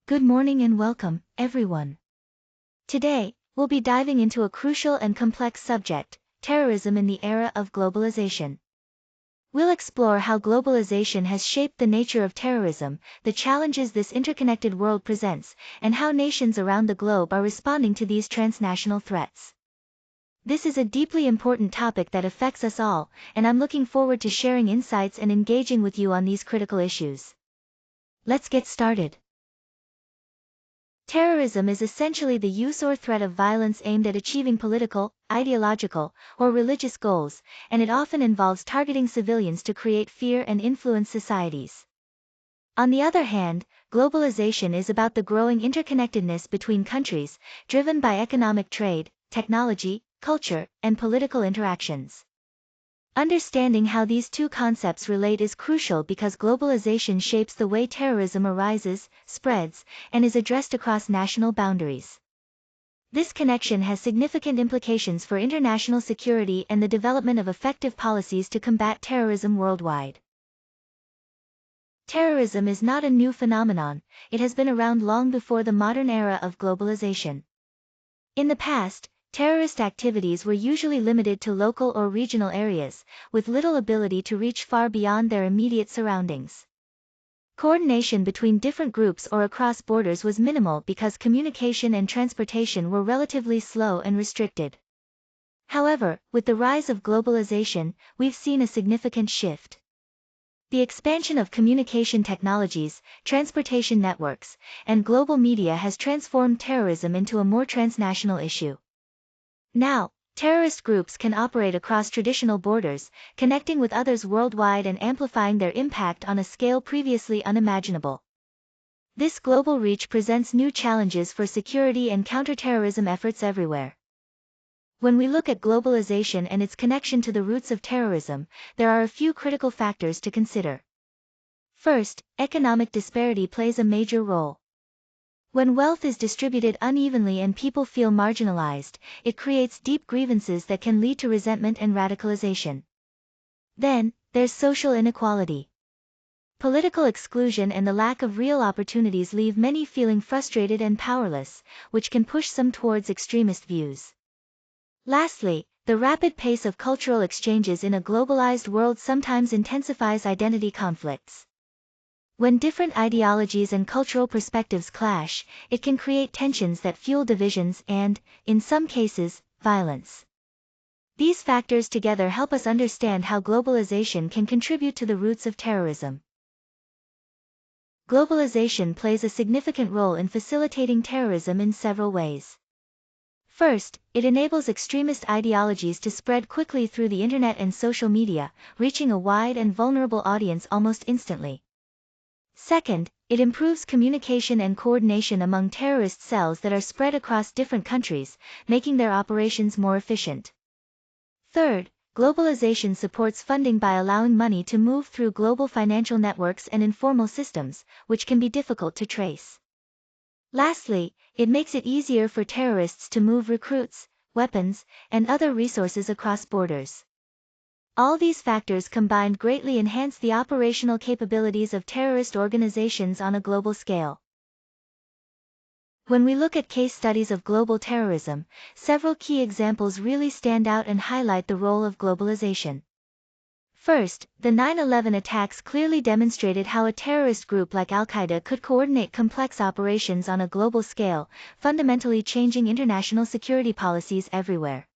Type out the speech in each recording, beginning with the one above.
Good morning and welcome, everyone. Today, we'll be diving into a crucial and complex subject, terrorism in the era of globalization. We'll explore how globalization has shaped the nature of terrorism, the challenges this interconnected world presents, and how nations around the globe are responding to these transnational threats. This is a deeply important topic that affects us all, and I'm looking forward to sharing insights and engaging with you on these critical issues. Let's get started. Terrorism is essentially the use or threat of violence aimed at achieving political, ideological, or religious goals, and it often involves targeting civilians to create fear and influence societies. On the other hand, globalization is about the growing interconnectedness between countries, driven by economic trade, technology, culture, and political interactions. Understanding how these two concepts relate is crucial because globalization shapes the way terrorism arises, spreads, and is addressed across national boundaries. This connection has significant implications for international security and the development of effective policies to combat terrorism worldwide. Terrorism is not a new phenomenon, it has been around long before the modern era of globalization. In the past, terrorist activities were usually limited to local or regional areas, with little ability to reach far beyond their immediate surroundings. Coordination between different groups or across borders was minimal because communication and transportation were relatively slow and restricted. However, with the rise of globalization, we've seen a significant shift. The expansion of communication technologies, transportation networks, and global media has transformed terrorism into a more transnational issue. Now, terrorist groups can operate across traditional borders, connecting with others worldwide and amplifying their impact on a scale previously unimaginable. This global reach presents new challenges for security and counterterrorism efforts everywhere. When we look at globalization and its connection to the roots of terrorism, there are a few critical factors to consider. First, economic disparity plays a major role. When wealth is distributed unevenly and people feel marginalized, it creates deep grievances that can lead to resentment and radicalization. Then, there's social inequality. Political exclusion and the lack of real opportunities leave many feeling frustrated and powerless, which can push some towards extremist views. Lastly, the rapid pace of cultural exchanges in a globalized world sometimes intensifies identity conflicts. When different ideologies and cultural perspectives clash, it can create tensions that fuel divisions and, in some cases, violence. These factors together help us understand how globalization can contribute to the roots of terrorism. Globalization plays a significant role in facilitating terrorism in several ways. First, it enables extremist ideologies to spread quickly through the internet and social media, reaching a wide and vulnerable audience almost instantly. Second, it improves communication and coordination among terrorist cells that are spread across different countries, making their operations more efficient. Third, globalization supports funding by allowing money to move through global financial networks and informal systems, which can be difficult to trace. Lastly, it makes it easier for terrorists to move recruits, weapons, and other resources across borders. All these factors combined greatly enhance the operational capabilities of terrorist organizations on a global scale. When we look at case studies of global terrorism, several key examples really stand out and highlight the role of globalization. First, the 9/11 attacks clearly demonstrated how a terrorist group like Al-Qaeda could coordinate complex operations on a global scale, fundamentally changing international security policies everywhere.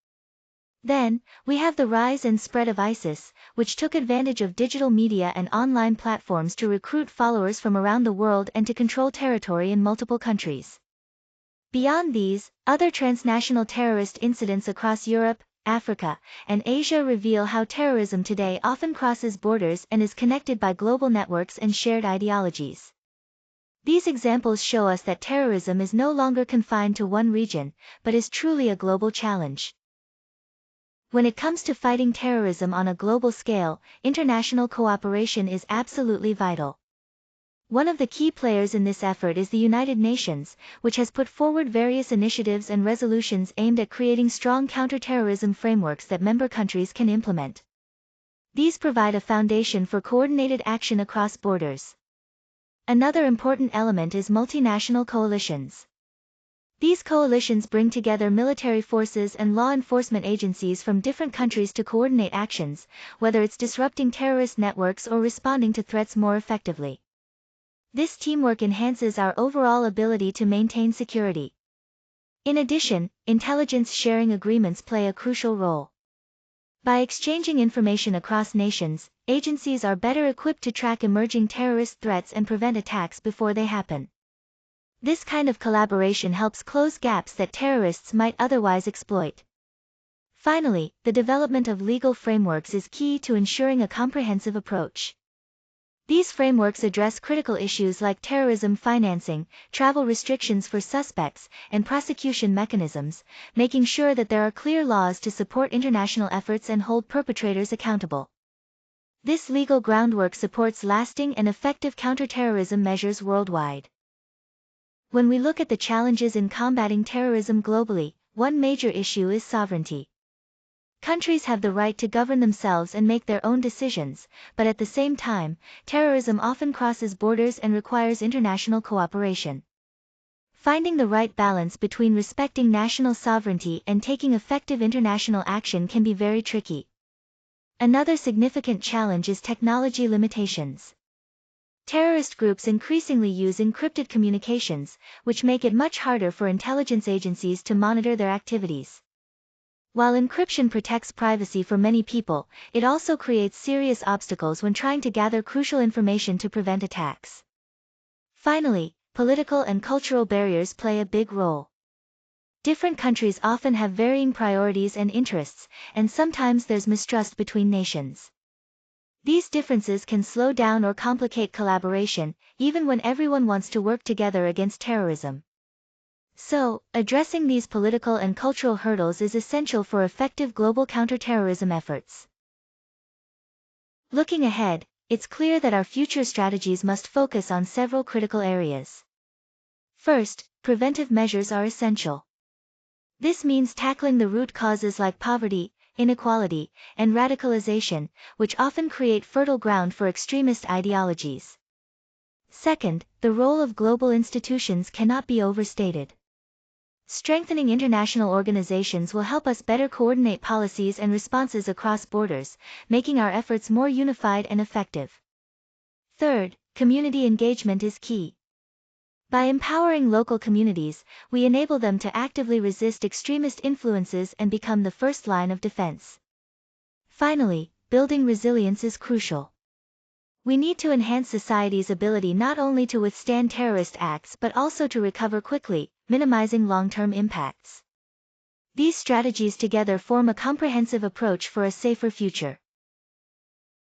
Then, we have the rise and spread of ISIS, which took advantage of digital media and online platforms to recruit followers from around the world and to control territory in multiple countries. Beyond these, other transnational terrorist incidents across Europe, Africa, and Asia reveal how terrorism today often crosses borders and is connected by global networks and shared ideologies. These examples show us that terrorism is no longer confined to one region, but is truly a global challenge. When it comes to fighting terrorism on a global scale, international cooperation is absolutely vital. One of the key players in this effort is the United Nations, which has put forward various initiatives and resolutions aimed at creating strong counterterrorism frameworks that member countries can implement. These provide a foundation for coordinated action across borders. Another important element is multinational coalitions. These coalitions bring together military forces and law enforcement agencies from different countries to coordinate actions, whether it's disrupting terrorist networks or responding to threats more effectively. This teamwork enhances our overall ability to maintain security. In addition, intelligence sharing agreements play a crucial role. By exchanging information across nations, agencies are better equipped to track emerging terrorist threats and prevent attacks before they happen. This kind of collaboration helps close gaps that terrorists might otherwise exploit. Finally, the development of legal frameworks is key to ensuring a comprehensive approach. These frameworks address critical issues like terrorism financing, travel restrictions for suspects, and prosecution mechanisms, making sure that there are clear laws to support international efforts and hold perpetrators accountable. This legal groundwork supports lasting and effective counterterrorism measures worldwide. When we look at the challenges in combating terrorism globally, one major issue is sovereignty. Countries have the right to govern themselves and make their own decisions, but at the same time, terrorism often crosses borders and requires international cooperation. Finding the right balance between respecting national sovereignty and taking effective international action can be very tricky. Another significant challenge is technology limitations. Terrorist groups increasingly use encrypted communications, which make it much harder for intelligence agencies to monitor their activities. While encryption protects privacy for many people, it also creates serious obstacles when trying to gather crucial information to prevent attacks. Finally, political and cultural barriers play a big role. Different countries often have varying priorities and interests, and sometimes there's mistrust between nations. These differences can slow down or complicate collaboration, even when everyone wants to work together against terrorism. So, addressing these political and cultural hurdles is essential for effective global counterterrorism efforts. Looking ahead, it's clear that our future strategies must focus on several critical areas. First, preventive measures are essential. This means tackling the root causes like poverty, inequality, and radicalization, which often create fertile ground for extremist ideologies. Second, the role of global institutions cannot be overstated. Strengthening international organizations will help us better coordinate policies and responses across borders, making our efforts more unified and effective. Third, community engagement is key. By empowering local communities, we enable them to actively resist extremist influences and become the first line of defense. Finally, building resilience is crucial. We need to enhance society's ability not only to withstand terrorist acts but also to recover quickly, minimizing long-term impacts. These strategies together form a comprehensive approach for a safer future.